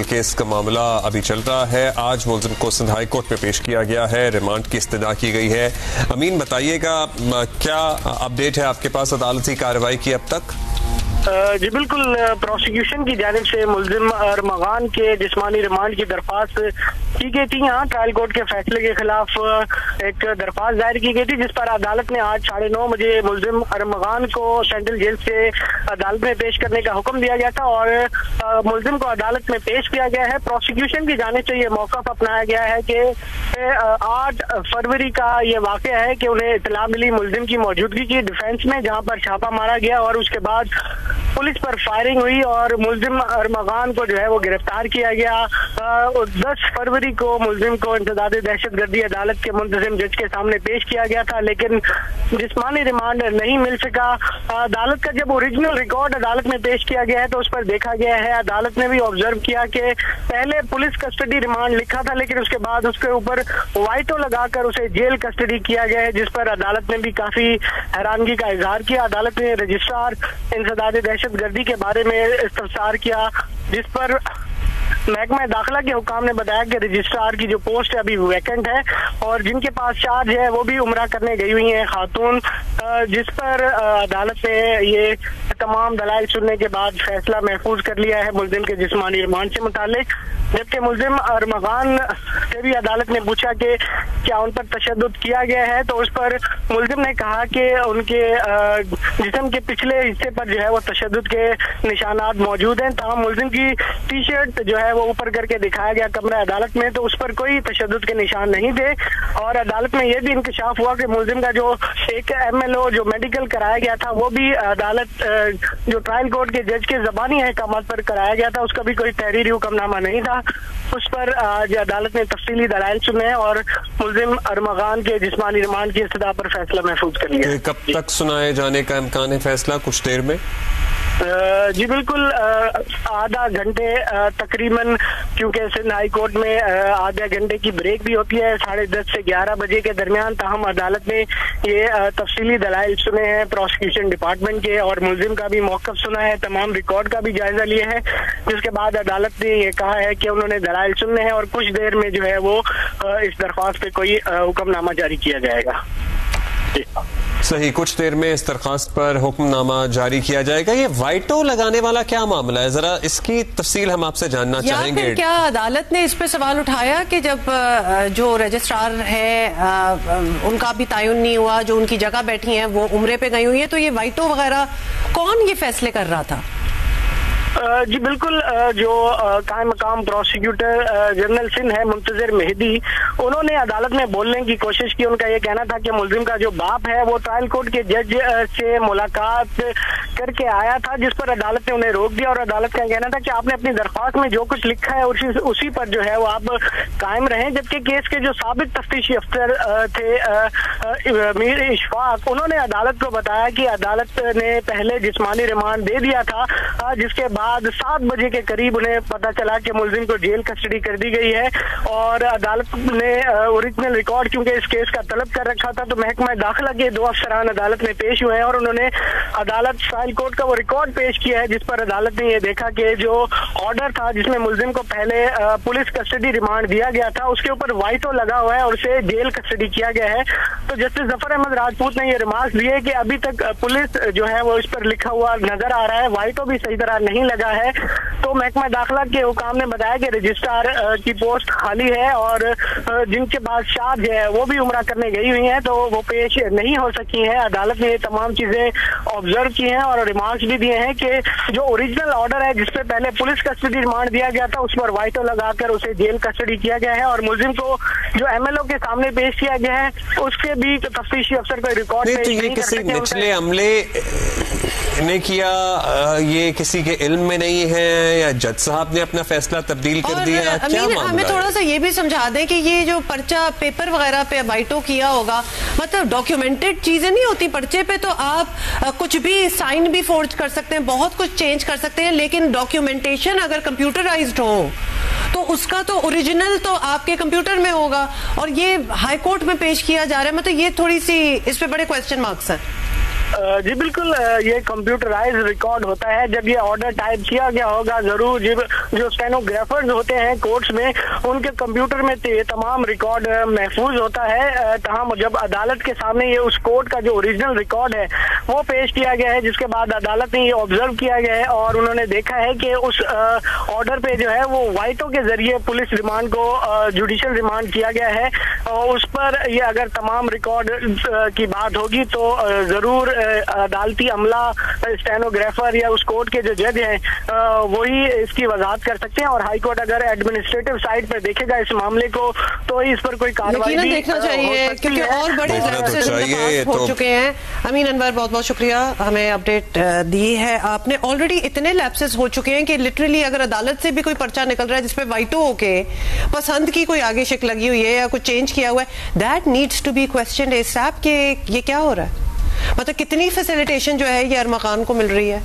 Case का मामला अभी चल रहा है। आज मुलजिम को सिंध हाई कोर्ट में पेश किया गया है, रिमांड की इस्तदा की गई है। अमीन, बताइएगा क्या अपडेट है आपके पास अदालती कार्रवाई की अब तक? जी बिल्कुल, प्रोसिक्यूशन की जानिब से मुलजिम अरमगान के जिस्मानी रिमांड की दरख्वास्त की गई थी। यहाँ ट्रायल कोर्ट के फैसले के खिलाफ एक दरख्वास्त दायर की गई थी, जिस पर अदालत ने आज 9:30 बजे मुलजिम अरमगान को सेंट्रल जेल से अदालत में पेश करने का हुक्म दिया गया था और मुलजिम को अदालत में पेश किया गया है। प्रोसिक्यूशन की जानिब से ये मौक़िफ़ अपनाया गया है कि 8 फरवरी का ये वाक़या है कि उन्हें इत्तला मिली मुलजिम की मौजूदगी की डिफेंस में, जहाँ पर छापा मारा गया और उसके बाद पुलिस पर फायरिंग हुई और मुलजिम अरमगान को जो है वो गिरफ्तार किया गया। 10 फरवरी को मुलजिम को इंसदाद दहशतगर्दी अदालत के मुंतजिम जज के सामने पेश किया गया था, लेकिन जिस्मानी रिमांड नहीं मिल सका। अदालत का जब ओरिजिनल रिकॉर्ड अदालत में पेश किया गया है तो उस पर देखा गया है, अदालत ने भी ऑब्जर्व किया कि पहले पुलिस कस्टडी रिमांड लिखा था, लेकिन उसके बाद उसके ऊपर वाइटो लगाकर उसे जेल कस्टडी किया गया है, जिस पर अदालत ने भी काफी हैरानगी का इजहार किया। अदालत ने रजिस्ट्रार इंसदाद दहशतगर्दी के बारे में इस्तफसार किया, जिस पर महकमा दाखिला के हुकाम ने बताया कि रजिस्ट्रार की जो पोस्ट है अभी वैकेंट है और जिनके पास चार्ज है वो भी उम्रा करने गई हुई हैं खातून, जिस पर अदालत ने ये तमाम दलाइल सुनने के बाद फैसला महफूज कर लिया है मुलजिम के जिस्मानी रिमांड से मुतालिक। जबकि मुलजिम अरमगान से भी अदालत ने पूछा कि क्या उन पर तशद्दुद किया गया है, तो उस पर मुलजिम ने कहा कि उनके जिस्म के पिछले हिस्से पर जो है वो तशद्दुद के निशानात मौजूद हैं। तमाम मुलजिम की टी शर्ट जो है वो ऊपर करके दिखाया गया कमरा अदालत में, तो उस पर कोई तशद्दुद के निशान नहीं थे। और अदालत में यह भी इंकशाफ हुआ कि मुलजिम का जो एक MLO जो मेडिकल कराया गया था वो भी अदालत जो ट्रायल कोर्ट के जज के ज़बानी अहकामात पर कराया गया था, उसका भी कोई तहरीरी हुक्मनामा नहीं था। उस पर आज अदालत ने तफसीली दलाइल सुने और मुलजिम अरमगान के जिस्मानी रिमांड की इस्तदा पर फैसला महफूज कर लिया। कब तक सुनाए जाने का इम्कान है फैसला? कुछ देर में? जी बिल्कुल, आधा घंटे तकरीबन, क्योंकि सिंध हाई कोर्ट में आधा घंटे की ब्रेक भी होती है 10:30 से 11 बजे के दरमियान। ताहम अदालत ने ये तफसीली दलाइल सुने हैं प्रोसिक्यूशन डिपार्टमेंट के और मुलजिम का भी मौक़िफ़ सुना है, तमाम रिकॉर्ड का भी जायजा लिया है, जिसके बाद अदालत ने ये कहा है कि उन्होंने दलाइल सुनने हैं और कुछ देर में जो है वो इस दरख्वास्त पे कोई हुक्मनामा जारी किया जाएगा। सही, कुछ देर में इस दरखास्त पर हुक्मनामा जारी किया जाएगा। ये वाइटो लगाने वाला क्या मामला है, जरा इसकी तफसील हम आपसे जानना चाहेंगे। फिर क्या अदालत ने इस पे सवाल उठाया कि जब जो रजिस्ट्रार है उनका भी तयन नहीं हुआ, जो उनकी जगह बैठी हैं वो उम्रे पे गई हुई है, तो ये वाइटो वगैरह कौन ये फैसले कर रहा था? जी बिल्कुल, जो कायम मकाम प्रोसिक्यूटर जनरल सिंध है मुंतजर मेहदी, उन्होंने अदालत में बोलने की कोशिश की। उनका ये कहना था कि मुलजिम का जो बाप है वो ट्रायल कोर्ट के जज से मुलाकात करके आया था, जिस पर अदालत ने उन्हें रोक दिया और अदालत का कहना था कि आपने अपनी दरख्वास्त में जो कुछ लिखा है उसी पर जो है वो आप कायम रहें। जबकि केस के जो साबिक तफ्तीशी अफसर थे मीर इशफाक, उन्होंने अदालत को बताया कि अदालत ने पहले जिस्मानी रिमांड दे दिया था, जिसके बाद 7 बजे के करीब उन्हें पता चला कि मुलजिम को जेल कस्टडी कर दी गई है और अदालत ने ओरिजिनल रिकॉर्ड क्योंकि इस केस का तलब कर रखा था, तो महकमा दाखिला के 2 अफसरान अदालत में पेश हुए हैं और उन्होंने अदालत ट्रायल कोर्ट का वो रिकॉर्ड पेश किया है, जिस पर अदालत ने ये देखा कि जो ऑर्डर था जिसमें मुलजिम को पहले पुलिस कस्टडी रिमांड दिया गया था उसके ऊपर वाइटो लगा हुआ है और उसे जेल कस्टडी किया गया है। तो जस्टिस जफर अहमद राजपूत ने ये रिमार्क्स दिए कि अभी तक पुलिस जो है वो इस पर लिखा हुआ नजर आ रहा है, वाइटो भी सही तरह नहीं लगा है। तो महकमा दाखिला के हुकाम ने बताया कि रजिस्ट्रार की पोस्ट खाली है और जिनके पास चार्ज है वो भी उम्रा करने गई हुई हैं, तो वो पेश नहीं हो सकी हैं। अदालत ने ये तमाम चीजें ऑब्जर्व की हैं और रिमार्क्स भी दिए हैं कि जो ओरिजिनल ऑर्डर है जिसपे पहले पुलिस कस्टडी रिमांड दिया गया था उस पर वाइटो लगाकर उसे जेल कस्टडी किया गया है और मुलजिम को जो MLO के सामने पेश किया गया है उसके भी तफ्तीशी अफसर को रिकॉर्ड पेश नहीं कर सके। निचले अमले ने किया, ये किसी के इल्म में नहीं है या जज साहब ने अपना फैसला तब्दील कर दिया, क्या मामला? हमें थोड़ा सा ये भी समझा दें कि ये जो पर्चा पेपर वगैरह पे वाइटो किया होगा, मतलब डॉक्यूमेंटेड चीजें नहीं होती पर्चे पे, तो आप कुछ भी साइन भी फोर्ज कर सकते हैं, बहुत कुछ चेंज कर सकते हैं, लेकिन डॉक्यूमेंटेशन अगर कंप्यूटराइज्ड हो तो उसका तो ओरिजिनल तो आपके कंप्यूटर में होगा और ये हाई कोर्ट में पेश किया जा रहा है, मतलब ये थोड़ी सी इस पे बड़े क्वेश्चन मार्क्स हैं। जी बिल्कुल, ये कंप्यूटराइज रिकॉर्ड होता है। जब ये ऑर्डर टाइप किया गया होगा, जरूर जो स्टेनोग्राफर्स होते हैं कोर्ट्स में, उनके कंप्यूटर में तमाम रिकॉर्ड महफूज होता है। तमाम जब अदालत के सामने ये उस कोर्ट का जो ओरिजिनल रिकॉर्ड है वो पेश किया गया है, जिसके बाद अदालत ने ये ऑब्जर्व किया गया है और उन्होंने देखा है कि उस ऑर्डर पे जो है वो वाइटो के जरिए पुलिस रिमांड को जुडिशियल रिमांड किया गया है। और उस पर ये अगर तमाम रिकॉर्ड की बात होगी तो जरूर अदालती अमला, स्टेनोग्राफर या उस कोर्ट के जो जज हैं वही इसकी वजाहत कर सकते हैं। और हाई कोर्ट अगर एडमिनिस्ट्रेटिव साइड पर देखेगा इस मामले को तो इस पर कोई कार्रवाई भी देखना चाहिए, क्योंकि और बड़े हो चुके हैं। अमीन अनवर, बहुत बहुत शुक्रिया, हमें अपडेट दी है आपने। ऑलरेडी इतने लैप्सेस हो चुके हैं कि लिटरली अगर अदालत से भी कोई पर्चा निकल रहा है जिसपे वाइटो होके पसंद की कोई आगे शिक लगी हुई है या कुछ चेंज किया हुआ है, that needs to be questioned ASAP के ये क्या हो रहा है। मतलब कितनी फैसिलिटेशन जो है ये अरमगान को मिल रही है।